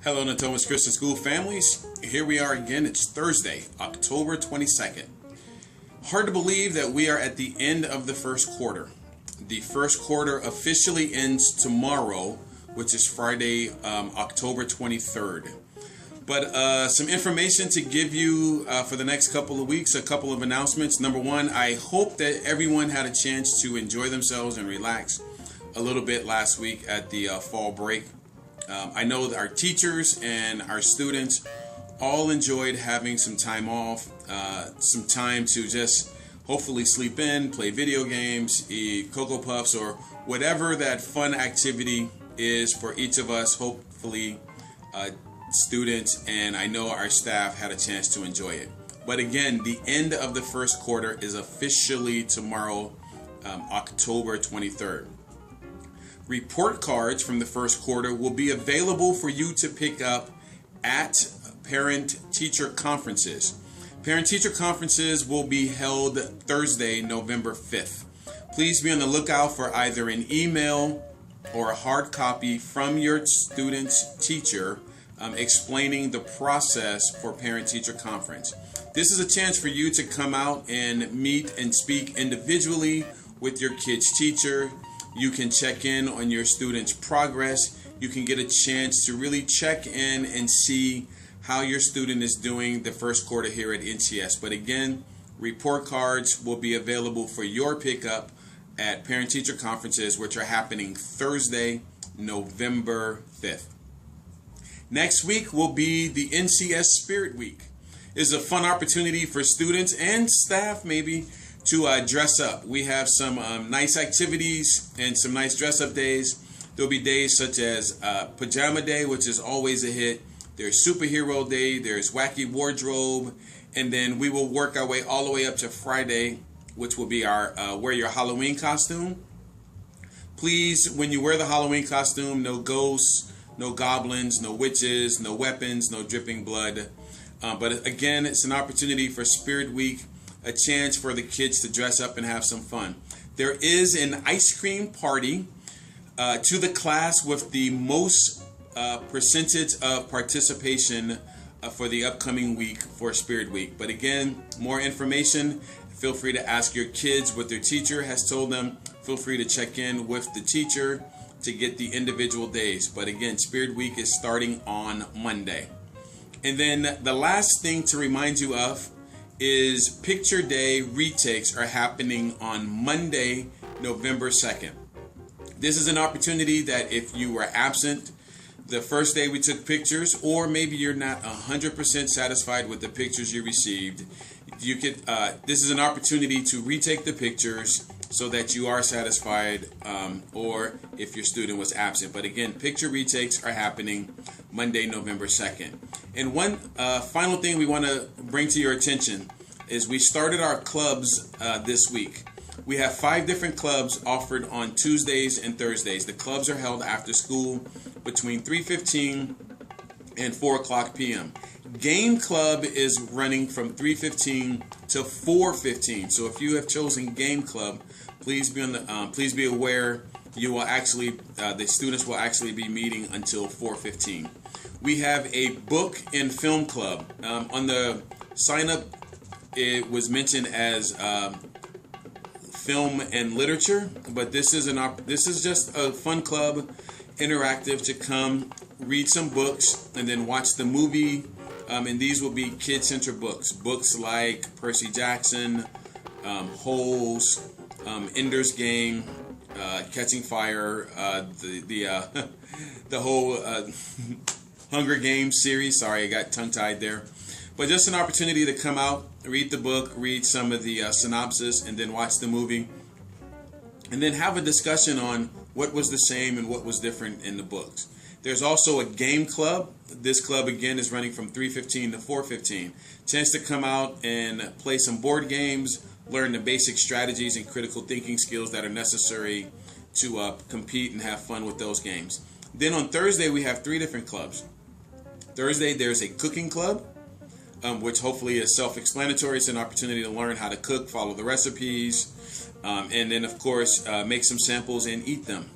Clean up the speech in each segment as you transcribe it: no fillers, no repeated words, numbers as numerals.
Hello, Natomas Christian School families. Here we are again. It's Thursday, October 22nd. Hard to believe that we are at the end of the first quarter. The first quarter officially ends tomorrow, which is Friday, October 23rd. But some information to give you for the next couple of weeks, a couple of announcements. Number one, I hope that everyone had a chance to enjoy themselves and relax a little bit last week at the fall break. I know that our teachers and our students all enjoyed having some time off, some time to just hopefully sleep in, play video games, eat Cocoa Puffs, or whatever that fun activity is for each of us. Hopefully, students and I know our staff had a chance to enjoy it. But again, the end of the first quarter is officially tomorrow, October 23rd. Report cards from the first quarter will be available for you to pick up at parent-teacher conferences. Parent-teacher conferences will be held Thursday, November 5th. Please be on the lookout for either an email or a hard copy from your student's teacher explaining the process for parent-teacher conference. This is a chance for you to come out and meet and speak individually with your kid's teacher. You can check in on your student's progress. You can get a chance to really check in and see how your student is doing the first quarter here at NCS. But again, report cards will be available for your pickup at parent-teacher conferences, which are happening Thursday, November 5th. Next week will be the NCS Spirit Week. It's a fun opportunity for students and staff maybe to dress up. We have some nice activities and some nice dress-up days. There'll be days such as Pajama Day, which is always a hit. There's Superhero Day, there's Wacky Wardrobe, and then we will work our way all the way up to Friday, which will be our wear your Halloween costume. Please, when you wear the Halloween costume, no ghosts, no goblins, no witches, no weapons, no dripping blood. But again, it's an opportunity for Spirit Week, a chance for the kids to dress up and have some fun. There is an ice cream party to the class with the most percentage of participation for the upcoming week for Spirit Week. But again, more information, feel free to ask your kids what their teacher has told them. Feel free to check in with the teacher to get the individual days. But again, Spirit Week is starting on Monday. And then the last thing to remind you of is Picture Day retakes are happening on Monday, November 2nd. This is an opportunity that if you were absent the first day we took pictures, or maybe you're not 100% satisfied with the pictures you received, you could. This is an opportunity to retake the pictures so that you are satisfied, or if your student was absent. But again, picture retakes are happening Monday, November 2nd. And one final thing we want to bring to your attention is we started our clubs this week. We have 5 different clubs offered on Tuesdays and Thursdays. The clubs are held after school between 3:15 and 4 o'clock p.m. Game Club is running from 3:15 to 4:15. So if you have chosen Game Club, please be aware you will actually the students will actually be meeting until 4:15. We have a book and film club. On the sign up, it was mentioned as film and literature, but this is just a fun club, interactive, to come read some books and then watch the movie. And these will be kid-centered books like Percy Jackson, Holes, Ender's Game, Catching Fire, the whole Hunger Games series. Sorry, I got tongue-tied there. But just an opportunity to come out, read the book, read some of the synopsis, and then watch the movie. And then have a discussion on what was the same and what was different in the books. There's also a game club This club again is running from 3:15 to 4:15. Chance to come out and play some board games, learn the basic strategies and critical thinking skills that are necessary to compete and have fun with those games. Then on Thursday we have 3 different clubs. Thursday there's a cooking club, which hopefully is self-explanatory. It's an opportunity to learn how to cook, follow the recipes, and then of course make some samples and eat them.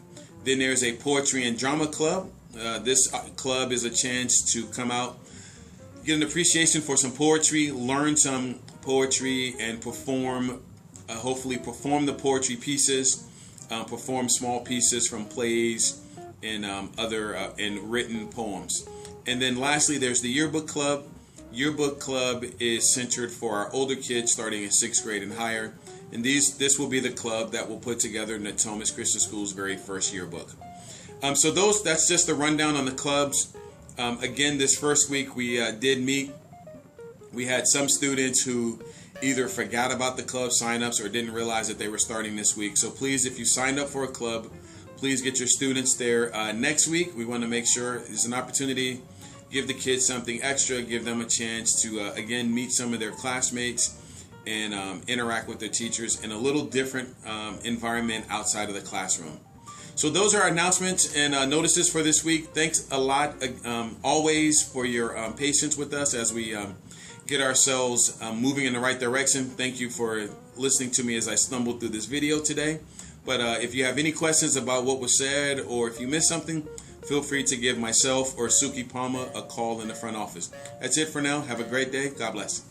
Then there's a poetry and drama club. This club is a chance to come out, get an appreciation for some poetry, learn some poetry, and perform, hopefully perform the poetry pieces, perform small pieces from plays and other and written poems. And then lastly, there's the yearbook club. Yearbook club is centered for our older kids starting in 6th grade and higher. And this will be the club that will put together Natomas Christian School's very first yearbook. So that's just a rundown on the clubs. Again, this first week we did meet. We had some students who either forgot about the club signups or didn't realize that they were starting this week. So please, if you signed up for a club, please get your students there. Next week, we want to make sure there's an opportunity, give the kids something extra, give them a chance to, again, meet some of their classmates and interact with their teachers in a little different environment outside of the classroom. So those are our announcements and notices for this week. Thanks a lot always for your patience with us as we get ourselves moving in the right direction. Thank you for listening to me as I stumbled through this video today. But if you have any questions about what was said or if you missed something, feel free to give myself or Suki Palma a call in the front office. That's it for now. Have a great day. God bless.